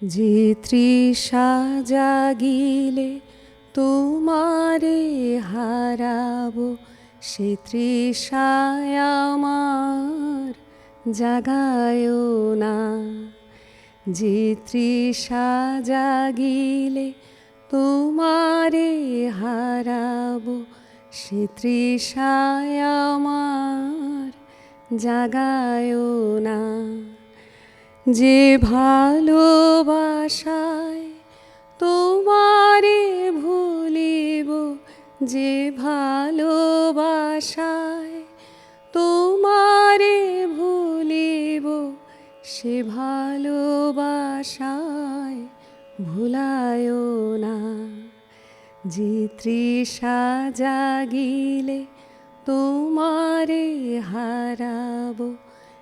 যে তৃষা জাগিলে তোমারে হারাবো, সে তৃষায় আমার জাগায়ো না। যে তৃষা জাগিলে তোমারে হারাবো, সে তৃষায় আমার জাগায়ো না। যে ভালোবাসায় তোমারে ভুলিব, যে ভালোবাসায় তোমারে ভুলিব, সে ভালোবাসায় ভুলায়ো না। যে তৃষা জাগিলে তোমারে হারাবো,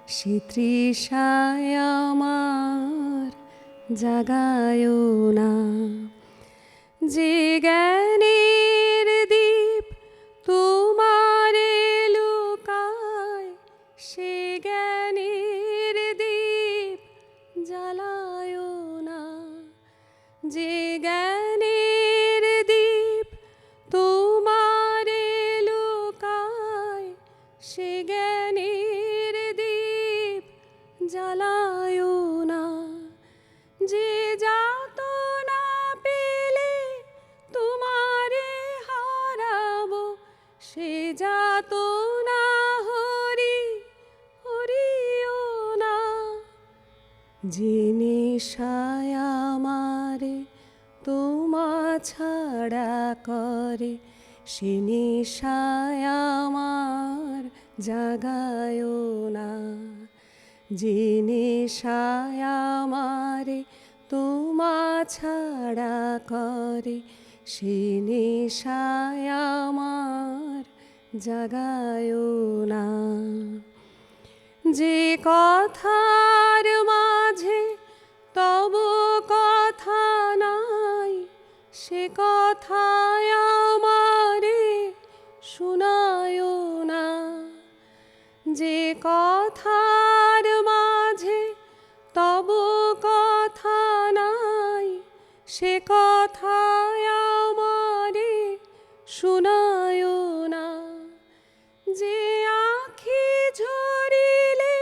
সে তৃষায় আমার জাগায়ো না। যে জ্ঞানের দীপ তোমারে লুকায়, সে জ্ঞানের দীপ জ্বালায়ো না। যে জ্ঞানের দীপ তোমারে লুকায়, সে জ্ঞানের দীপ জ্বালায়ো না। যে যাতনা পেলে তোমারে হারাবো, সে যাতনা হরি হরিও না। যে নেশায় আমারে তোমা ছাড়া করে, সে নেশায় আমার জাগায়ো না। যে নেশায় আমারে তোমা ছাড়া করে, সে নেশায় আমার জাগায়ো না। যে কথার মাঝে তব কথা নাই, সে কথায় আমারে শুনায়ো না। যে কথার মাঝে তব কথা নাই, সে কথায় আমারে শুনায়ো না। যে আখি ঝরিলে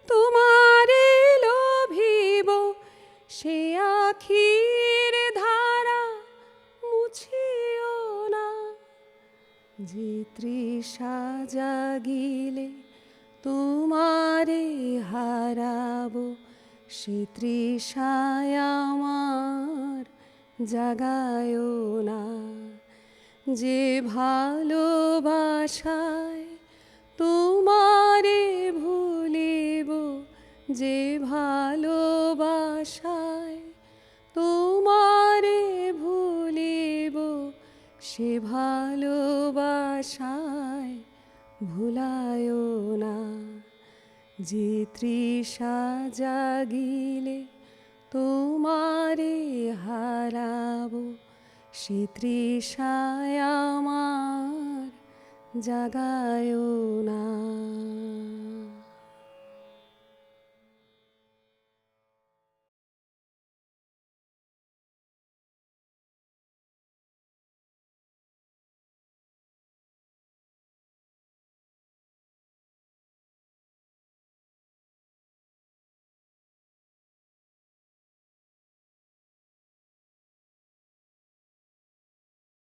তোমারে লোভিব, সে আখির ধারা মুছিও না। যে তৃষা জাগিলে তোমারে হারাবো, সে তৃষায় আমার জাগায়ো না। যে ভালোবাসায় তোমারে ভুলিব, যে ভালোবাসায় তোমারে ভুলিব, সে ভালোবাসায় ভুলায়ো না। যে তৃষা জাগিলে তোমারে হারাবো, সে তৃষায় আমার জাগায়ো